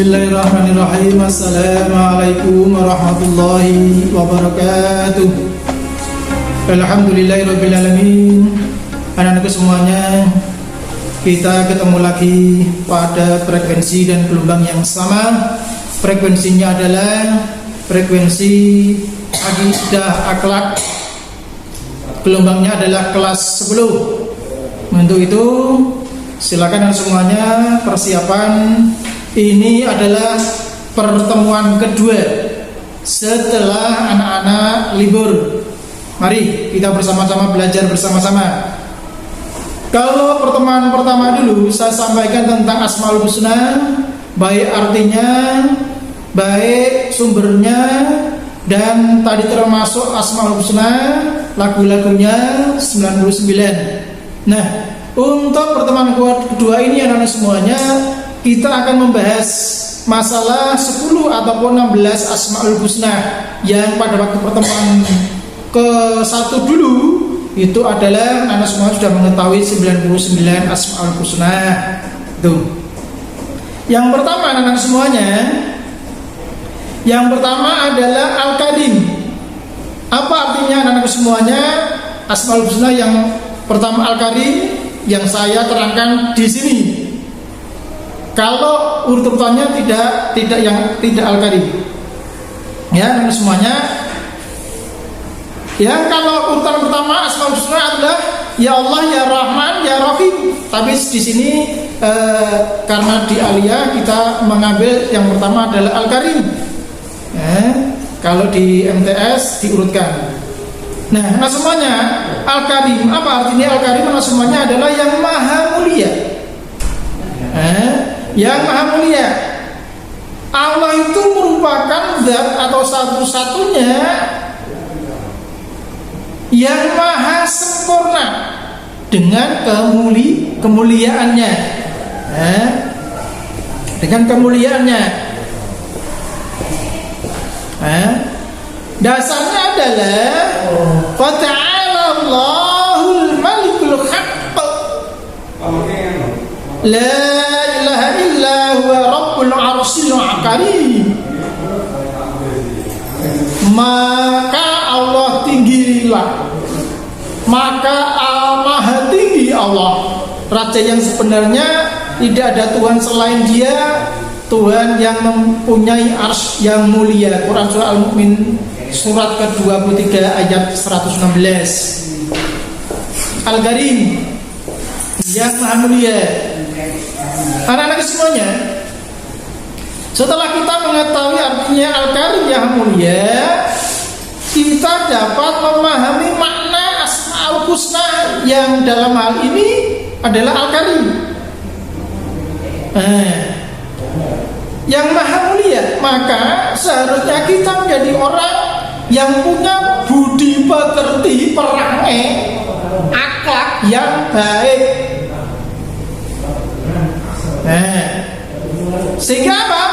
Bismillahirrahmanirrahim. Assalamualaikum warahmatullahi wabarakatuh. Alhamdulillahirabbil alamin. Anak-anakku semuanya, kita ketemu lagi pada frekuensi dan gelombang yang sama. Frekuensinya adalah frekuensi akidah akhlak. Gelombangnya adalah kelas 10. Untuk itu silakan semuanya persiapan. Ini adalah pertemuan kedua setelah anak-anak libur. Mari kita bersama-sama belajar bersama-sama. Kalau pertemuan pertama dulu saya sampaikan tentang Asmaul Husna, baik artinya, baik sumbernya, dan tadi termasuk Asmaul Husna lagu-lagunya 99. Nah, untuk pertemuan kedua ini anak-anak semuanya, kita akan membahas masalah 10 ataupun 16 Asmaul Husna yang pada waktu pertemuan ke-1 dulu itu adalah anak semua sudah mengetahui 99 Asmaul Husna. Tuh. Yang pertama anak semuanya, yang pertama adalah Al-Karim. Apa artinya anak semuanya? Asmaul Husna yang pertama Al-Karim yang saya terangkan di sini. Kalau urutannya tidak Al-Karim. Ya, anak semuanya. Ya, kalau urutan pertama Asmaul Husna adalah Ya Allah, Ya Rahman, Ya Rahim. Tapi di sini karena di Aliyah kita mengambil yang pertama adalah Al-Karim. Kalau di MTS diurutkan. Nah, semuanya Al-Karim. Apa artinya Al-Karim? Semuanya adalah yang maha mulia. Yang maha mulia. Allah itu merupakan zat atau satu-satunya yang maha sempurna dengan kemuliaannya. Dengan kemuliaannya. Dasarnya adalah Fata'ala Allahul Malikul Haqq, La ilaha illa huwa Rabbul Arsyil Karim. Maka Allah tinggilah, maka maha tinggi Allah, Raja yang sebenarnya tidak ada Tuhan selain Dia, Tuhan yang mempunyai arsy yang mulia. Quran surah Al-Mu'min surat ke-23 ayat 116. Al-Karim yang maha mulia. Anak-anak semuanya, setelah kita mengetahui artinya Al-Karim yang mulia, kita dapat memahami makna Asmaul Husna yang dalam hal ini adalah Al-Karim. Yang maha mulia, maka seharusnya kita menjadi orang yang punya budi pekerti, perangai, akhlak yang baik. Sehingga apa?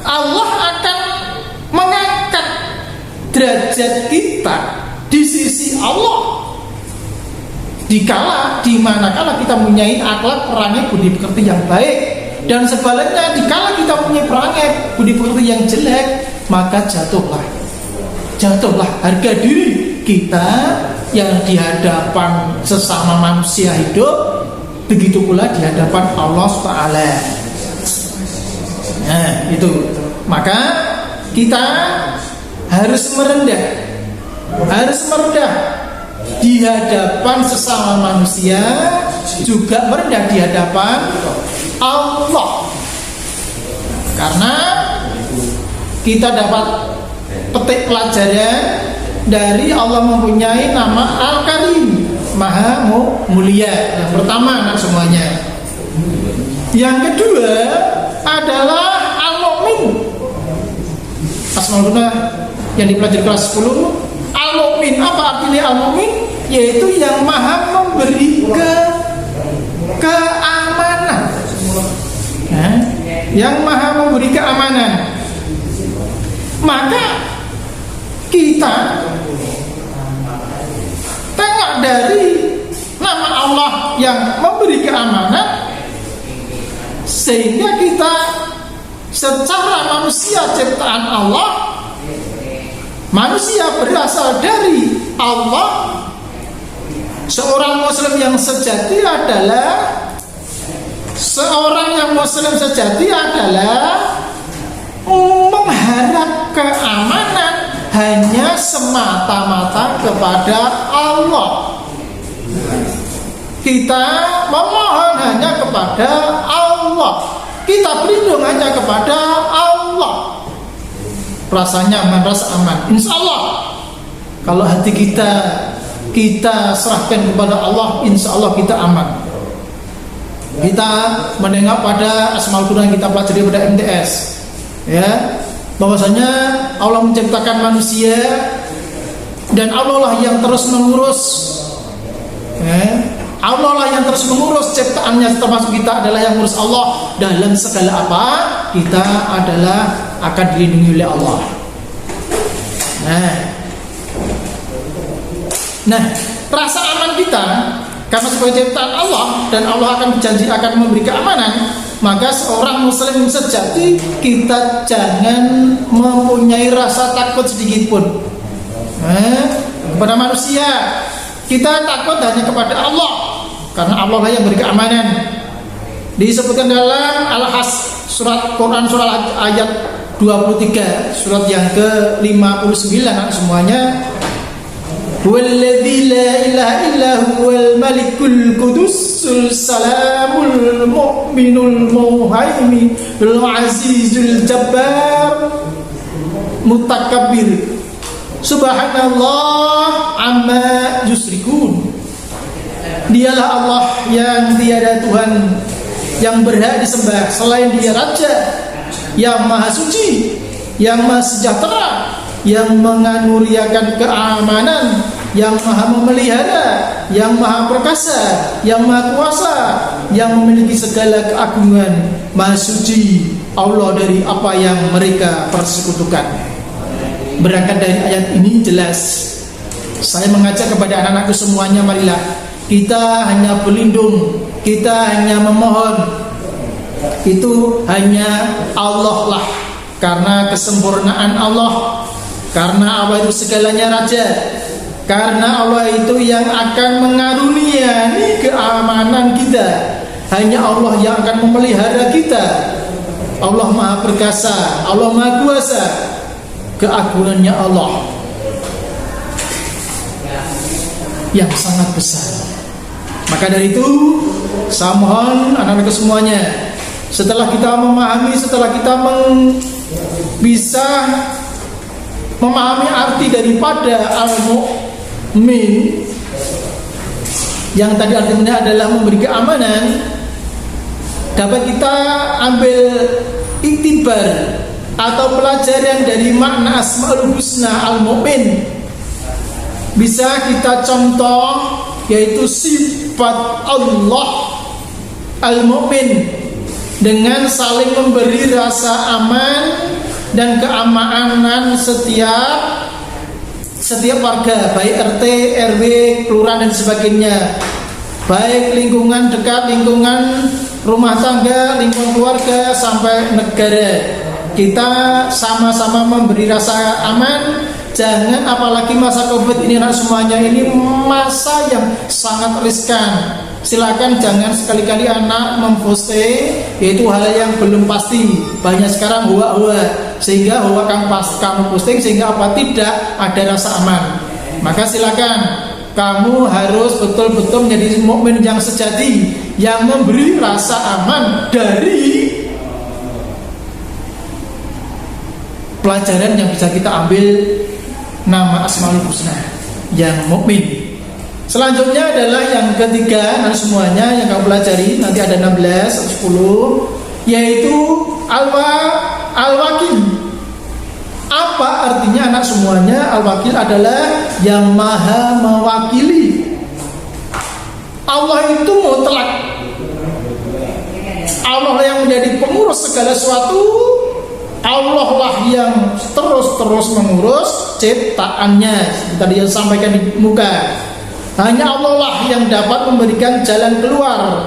Allah akan mengangkat derajat kita di sisi Allah dimanakala kita mempunyai akhlak, perangai, budi pekerti yang baik. Dan sebaliknya, dikala kita punya perangai budi pekerti yang jelek, maka jatuhlah harga diri kita yang di hadapan sesama manusia hidup, begitu pula di hadapan Allah SWT. Nah, itu. Maka kita harus merendah di hadapan sesama manusia, juga merendah di hadapan Allah. Karena kita dapat petik pelajaran dari Allah mempunyai nama Al-Karim, maha mulia. Yang pertama anak semuanya. Yang kedua adalah Al-Mu'min. Asmaul Husna yang dipelajari kelas 10. Al-Mu'min, apa artinya Al-Mu'min? Yaitu yang maha memberi keamanan. Yang maha memberi keamanan. Maka kita tengok dari nama Allah yang memberi keamanan, sehingga kita secara manusia ciptaan Allah, manusia berasal dari Allah. Seorang muslim yang sejati adalah mengharap keamanan hanya semata-mata kepada Allah. Kita memohon hanya kepada Allah, kita berlindung hanya kepada Allah. Rasa nyaman, rasa aman. Insya Allah kalau hati kita serahkan kepada Allah, insya Allah kita aman. Kita mendengar pada Asmaul Quran, kita pelajari pada MTS, ya, bahwasanya Allah menciptakan manusia dan Allah lah yang terus mengurus, ya. Allah lah yang terus mengurus ciptaannya, termasuk kita adalah yang mengurus Allah. Dalam segala apa, kita adalah akan dilindungi oleh Allah. Nah, rasa aman kita karena sebagai ciptaan Allah dan Allah akan berjanji akan memberi keamanan, maka seorang muslim sejati kita jangan mempunyai rasa takut sedikit pun kepada manusia. Kita takut hanya kepada Allah, karena Allah lah yang beri keamanan. Disebutkan dalam Al-Has, surat Quran surah ayat 23, surat yang ke-59 semuanya. Walladzi la ilaha illa huwal malikul qudusul salamul mu'minul muhaiminul azizul jabbar mutakabbir subhanallah amma yusrikun. Dialah Allah yang tiada Tuhan yang berhak disembah selain Dia, Raja yang maha suci, yang maha sejahtera, yang menganuriakan keamanan, yang maha memelihara, yang maha perkasa, yang maha kuasa, yang memiliki segala keagungan. Maha suci Allah dari apa yang mereka persekutukan. Berangkat dari ayat ini jelas, saya mengajak kepada anak-anakku semuanya, marilah kita hanya berlindung, kita hanya memohon, itu hanya Allah lah, karena kesempurnaan Allah, karena Allah itu segalanya Raja, karena Allah itu yang akan mengaruniai keamanan kita. Hanya Allah yang akan memelihara kita. Allah maha perkasa, Allah maha kuasa. Keagungannya Allah yang sangat besar. Maka dari itu saya mohon anak-anak semuanya, setelah kita memahami, setelah kita bisa memahami arti daripada al-mu'min, yang tadi artinya adalah memberi keamanan, dapat kita ambil iktibar atau pelajaran dari makna Asmaul Husna al-mu'min. Bisa kita contoh, yaitu sifat Allah al-mu'min dengan saling memberi rasa aman dan keamanan setiap warga, baik RT, RW, kelurahan dan sebagainya, baik lingkungan dekat, lingkungan rumah tangga, lingkungan keluarga sampai negara. Kita sama-sama memberi rasa aman. Jangan, apalagi masa Covid ini, anak semuanya ini masa yang sangat riskan. Silakan jangan sekali-kali anak memposting yaitu hal yang belum pasti. Banyak sekarang hoa-hoa, sehingga hoa kamu posting sehingga apa, tidak ada rasa aman. Maka silakan kamu harus betul-betul menjadi mukmin yang sejati, yang memberi rasa aman dari pelajaran yang bisa kita ambil nama Asmaul Husna yang mukmin. Selanjutnya adalah yang ketiga, nanti semuanya yang kamu pelajari nanti ada 16 atau 10, yaitu al-wakil. Apa artinya anak semuanya? Al-wakil adalah yang maha mewakili. Allah itu mutlak. Allah yang menjadi pengurus segala sesuatu. Allah lah yang terus mengurus ciptaannya. Tadi yang sampaikan di muka. Hanya Allah lah yang dapat memberikan jalan keluar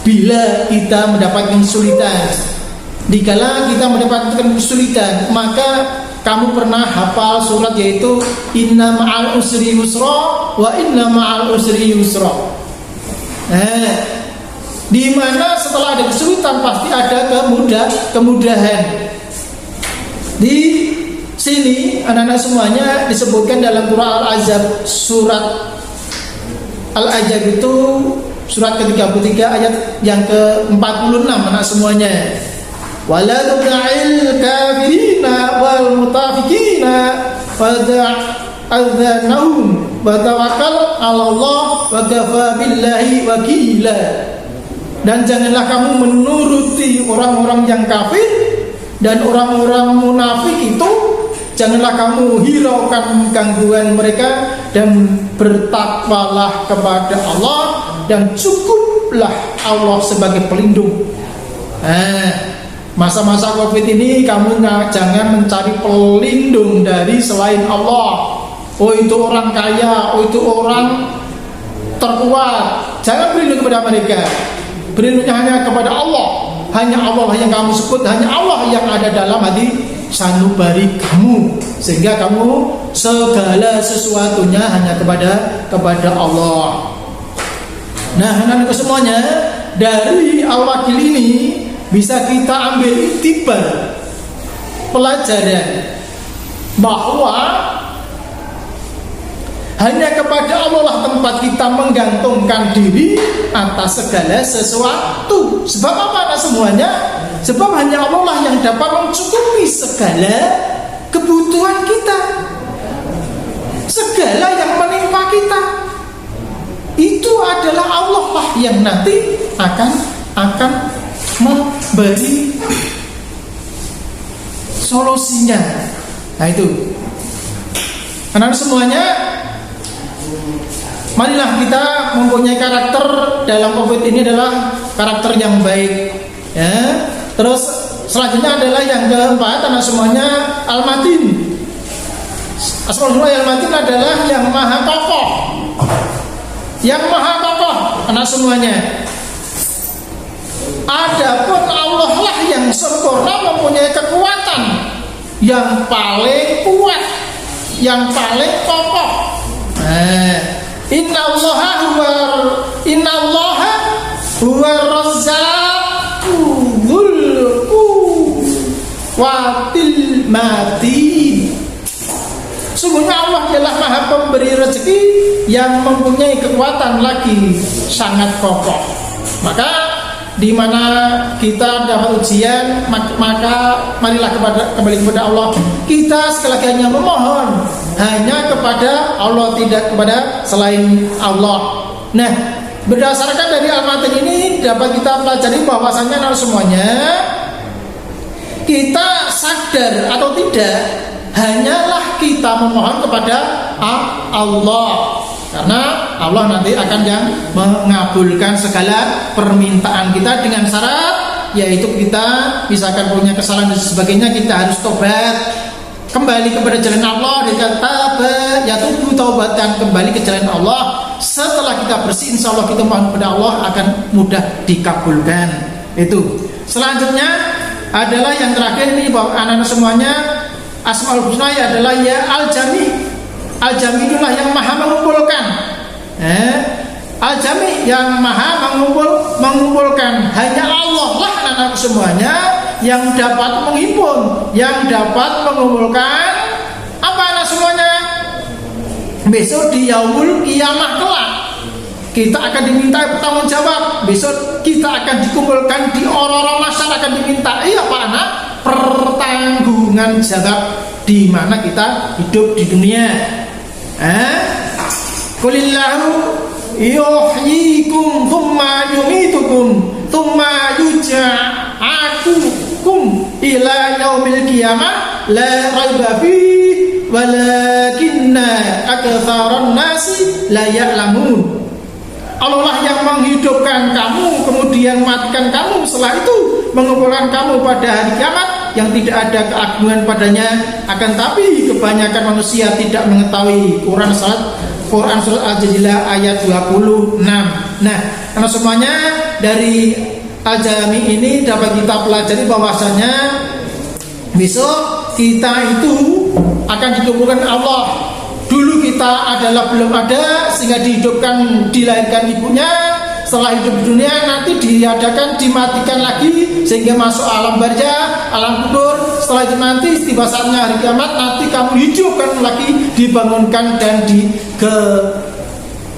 bila kita mendapatkan kesulitan. Dikala kita mendapatkan kesulitan, maka kamu pernah hafal surat yaitu inna ma'al usri yusra wa inna ma'al usri yusra. Di mana setelah ada kesulitan pasti ada kemudahan. Di sini anak-anak semuanya disebutkan dalam Quran Al-Ahzab, surat Al-Ahzab itu surat ke-33 ayat yang ke-46 anak semuanya. Wala tud'il kafirina wal mutafikina fad'adhanahum wa tawakkal 'ala Allah wa kafa billahi wakila. Dan janganlah kamu menuruti orang-orang yang kafir dan orang-orang munafik itu, janganlah kamu hiraukan gangguan mereka, dan bertakwalah kepada Allah dan cukuplah Allah sebagai pelindung. Masa-masa Covid ini kamu jangan mencari pelindung dari selain Allah. Oh itu orang kaya, oh itu orang terkuat, jangan berlindung kepada mereka. Berlindungnya hanya kepada Allah. Hanya Allah yang kamu sebut, hanya Allah yang ada dalam hati sanubari kamu, sehingga kamu segala sesuatunya hanya kepada Allah. Nah, anak-anak semuanya, dari al-wakil ini bisa kita ambil iktibar, pelajaran bahwa hanya kepada Allah lah tempat kita menggantungkan diri atas segala sesuatu. Sebab apa anak semuanya? Sebab hanya Allah lah yang dapat mencukupi segala kebutuhan kita, segala yang menimpa kita. Itu adalah Allah lah yang nanti akan memberi solusinya. Nah itu anak semuanya, marilah kita mempunyai karakter dalam Covid ini adalah karakter yang baik, ya. Terus selanjutnya adalah yang keempat anak semuanya, Al-Matin. Asmaul Al-Matin adalah yang maha kokoh. Yang maha kokoh anak semuanya. Adapun Allah lah yang sempurna, mempunyai kekuatan yang paling kuat, yang paling kokoh. Innallaha huwa razzaqu dzul quwwatil matin. Sungguhnya Allah adalah maha pemberi rezeki yang mempunyai kekuatan lagi sangat kokoh. Maka di mana kita dapat ujian, maka marilah kembali kepada Allah. Kita sekali lagi hanya memohon hanya kepada Allah, tidak kepada selain Allah. Nah, berdasarkan dari Al-Matin ini dapat kita pelajari bahwasanya semuanya, kita sadar atau tidak, hanyalah kita memohon kepada Allah. Karena Allah nanti akan yang mengabulkan segala permintaan kita dengan syarat, yaitu kita misalkan punya kesalahan dan sebagainya, kita harus tobat, kembali kepada jalan Allah. Dikata ya tubuh taubatan, kembali ke jalan Allah. Setelah kita bersih, insya Allah kita mohon kepada Allah akan mudah dikabulkan. Itu. Selanjutnya adalah yang terakhir ini, bahwa anak-anak semuanya, Asmaul Husna adalah ya Al-Jami. Al-Jami itulah yang maha mengumpulkan. Al-Jami yang maha mengumpulkan. Hanya Allah lah anak-anak semuanya yang dapat menghimpun, yang dapat mengumpulkan. Apa anak semuanya? Besok di yaumul kiamah kelak kita akan diminta bertanggung jawab. Besok kita akan dikumpulkan di orang-orang masyarakat, akan diminta apa anak? Pertanggungan jawab di mana kita hidup di dunia. Qulillahu yuhyikum thumma yumitukum thumma yuj'alukum ila yaumil qiyamah la raiba fihi walakinna aktsaran nasi la ya'lamun. Allah lah yang menghidupkan kamu, kemudian matikan kamu, setelah itu mengumpulkan kamu pada hari kiamat yang tidak ada keagungan padanya. Akan tapi kebanyakan manusia tidak mengetahui. Quran surat Al-Jadilah ayat 26. Nah, karena semuanya dari Al-Jami ini dapat kita pelajari bahwasanya besok kita itu akan dikumpulkan Allah. Dulu kita adalah belum ada sehingga dihidupkan, dilahirkan ibunya. Setelah hidup di dunia nanti diadakan, dimatikan lagi sehingga masuk alam barzah, alam kubur. Setelah itu nanti tiba saatnya hari kiamat, nanti kamu hidupkan lagi, dibangunkan dan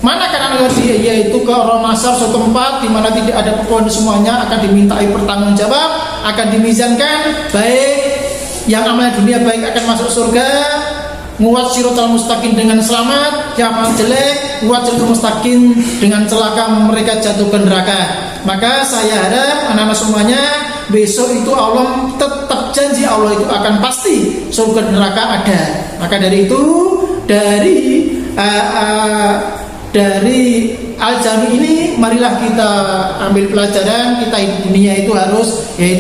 mana kan yaitu ke Romasar, suatu tempat di mana tidak ada pokok, semuanya akan dimintai pertanggungjawab, akan dimizankan, baik yang amalnya dunia baik akan masuk surga, muat siratal mustaqim dengan selamat, yang amal jelek muat siratal mustaqim dengan celaka, mereka jatuh ke neraka. Maka saya harap anak-anak semuanya besok itu Allah tetap janji, Allah itu akan pasti surga neraka ada. Maka dari itu dari Al-Jami ini marilah kita ambil pelajaran. Kita hidup dunia itu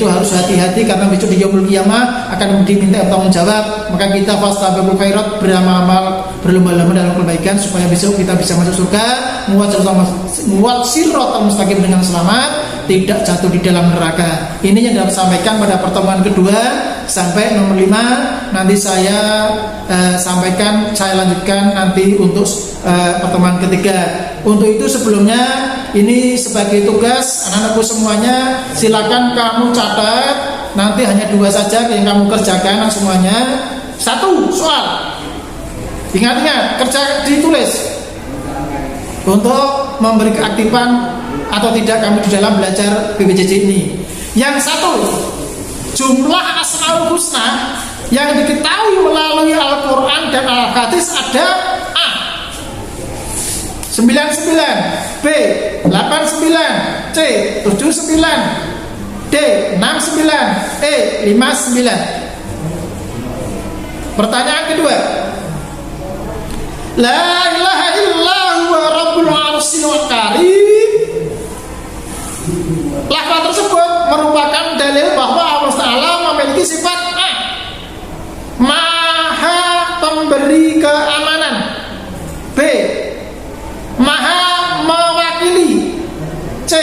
harus hati-hati karena besok di yaumul qiyamah akan diminta tanggung jawab. Maka kita fastabiqul khairat, beramal berlomba-lomba dalam kebaikan supaya besok kita bisa masuk surga, muat siratal mustaqim dengan selamat, tidak jatuh di dalam neraka. Ini yang dapat sampaikan pada pertemuan kedua sampai nomor 5. Nanti saya lanjutkan nanti untuk pertemuan ketiga. Untuk itu sebelumnya ini sebagai tugas anak-anakku semuanya, silakan kamu catat. Nanti hanya 2 saja yang kamu kerjakan semuanya. 1 soal. Ingat-ingat, kerja ditulis untuk memberi keaktifan atau tidak kamu di dalam belajar PPJJ ini. Yang 1, jumlah Asmaul Husna yang diketahui melalui Al-Quran dan Al-Hadis ada A 99, B 89, C 79, D 69, E 59. Pertanyaan kedua, La ilaha illallah wa rabbul arsyil karim. Lafaz tersebut merupakan dalil bahwa Allah Ta'ala memiliki sifat A, Maha pemberi keamanan, B, Maha mewakili, C,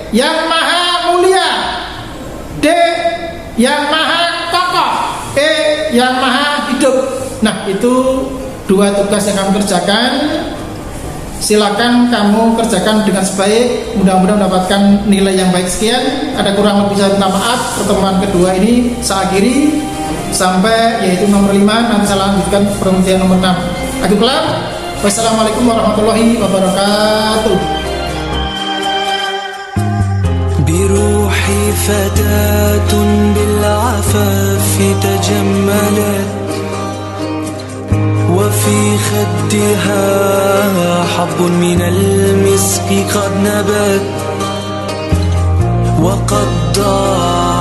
yang Maha mulia, D, yang Maha kokoh, E, yang Maha hidup. Nah, itu 2 tugas yang kamu kerjakan. Silakan kamu kerjakan dengan sebaik, mudah-mudahan mendapatkan nilai yang baik. Sekian, ada kurang lebih saya minta maaf. Pertemuan kedua ini saya akhiri sampai yaitu nomor 5. Nanti saya lanjutkan pertemuan nomor 6. Aku kelar. Wassalamualaikum warahmatullahi wabarakatuh. Biruhi fatatun bil afafi tajammalat وفي خدها حب من المسك قد نبت وقد ضاع